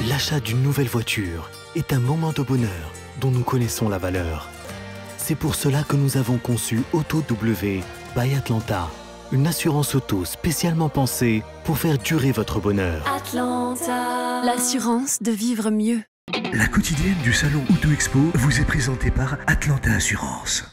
L'achat d'une nouvelle voiture est un moment de bonheur dont nous connaissons la valeur. C'est pour cela que nous avons conçu Auto W by Atlanta, une assurance auto spécialement pensée pour faire durer votre bonheur. Atlanta, l'assurance de vivre mieux. La quotidienne du salon Auto Expo vous est présentée par Atlanta Assurance.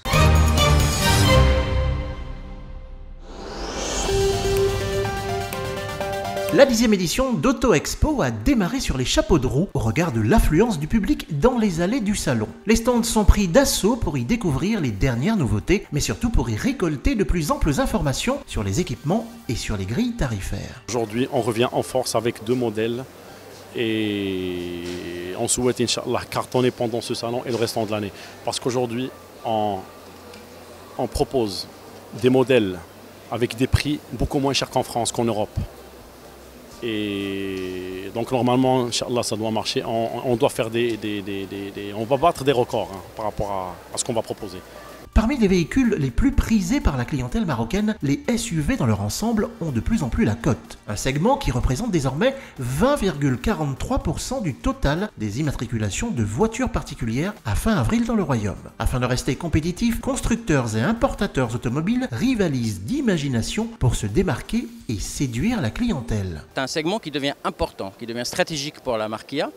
La 10e édition d'Auto Expo a démarré sur les chapeaux de roue au regard de l'affluence du public dans les allées du salon. Les stands sont pris d'assaut pour y découvrir les dernières nouveautés, mais surtout pour y récolter de plus amples informations sur les équipements et sur les grilles tarifaires. Aujourd'hui, on revient en force avec 2 modèles et on souhaite, Inch'Allah, cartonner pendant ce salon et le restant de l'année. Parce qu'aujourd'hui, on propose des modèles avec des prix beaucoup moins chers qu'en France, qu'en Europe. Et donc normalement, Inch'Allah, ça doit marcher. On doit faire on va battre des records par rapport à ce qu'on va proposer. Parmi les véhicules les plus prisés par la clientèle marocaine, les SUV dans leur ensemble ont de plus en plus la cote. Un segment qui représente désormais 20,43% du total des immatriculations de voitures particulières à fin avril dans le Royaume. Afin de rester compétitifs, constructeurs et importateurs automobiles rivalisent d'imagination pour se démarquer et séduire la clientèle. C'est un segment qui devient important, qui devient stratégique pour la marque Kia.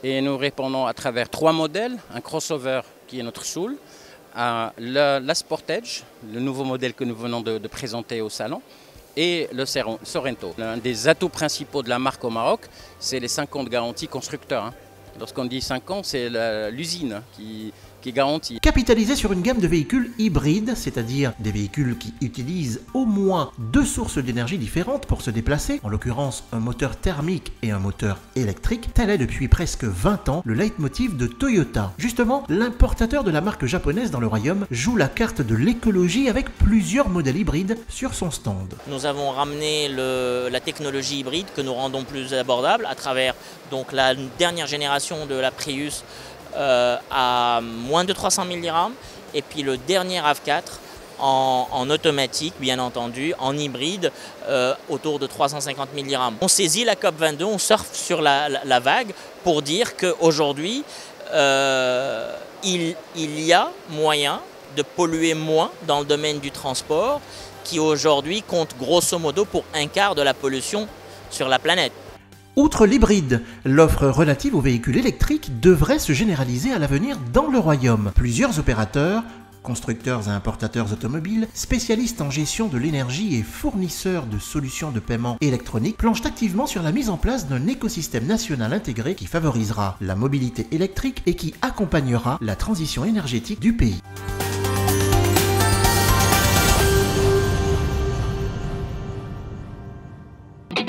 Et nous répondons à travers 3 modèles, un crossover qui est notre Soul, la Sportage, le nouveau modèle que nous venons de présenter au salon, et le Sorento. L'un des atouts principaux de la marque au Maroc, c'est les 5 ans de garantie constructeur. Lorsqu'on dit 5 ans, c'est l'usine qui garantit. Capitaliser sur une gamme de véhicules hybrides, c'est-à-dire des véhicules qui utilisent au moins 2 sources d'énergie différentes pour se déplacer, en l'occurrence un moteur thermique et un moteur électrique, tel est depuis presque 20 ans le leitmotiv de Toyota. Justement, l'importateur de la marque japonaise dans le Royaume joue la carte de l'écologie avec plusieurs modèles hybrides sur son stand. Nous avons ramené la technologie hybride que nous rendons plus abordable à travers donc, la dernière génération de la Prius à moins de 300 000 dirhams et puis le dernier RAV4 en automatique, bien entendu, en hybride, autour de 350 000 dirhams. On saisit la COP22, on surfe sur la vague pour dire qu'aujourd'hui, il y a moyen de polluer moins dans le domaine du transport qui aujourd'hui compte grosso modo pour 1/4 de la pollution sur la planète. Outre l'hybride, l'offre relative aux véhicules électriques devrait se généraliser à l'avenir dans le Royaume. Plusieurs opérateurs, constructeurs et importateurs automobiles, spécialistes en gestion de l'énergie et fournisseurs de solutions de paiement électronique planchent activement sur la mise en place d'un écosystème national intégré qui favorisera la mobilité électrique et qui accompagnera la transition énergétique du pays.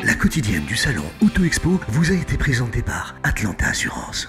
La quotidienne du salon Auto Expo vous a été présentée par Atlanta Assurance.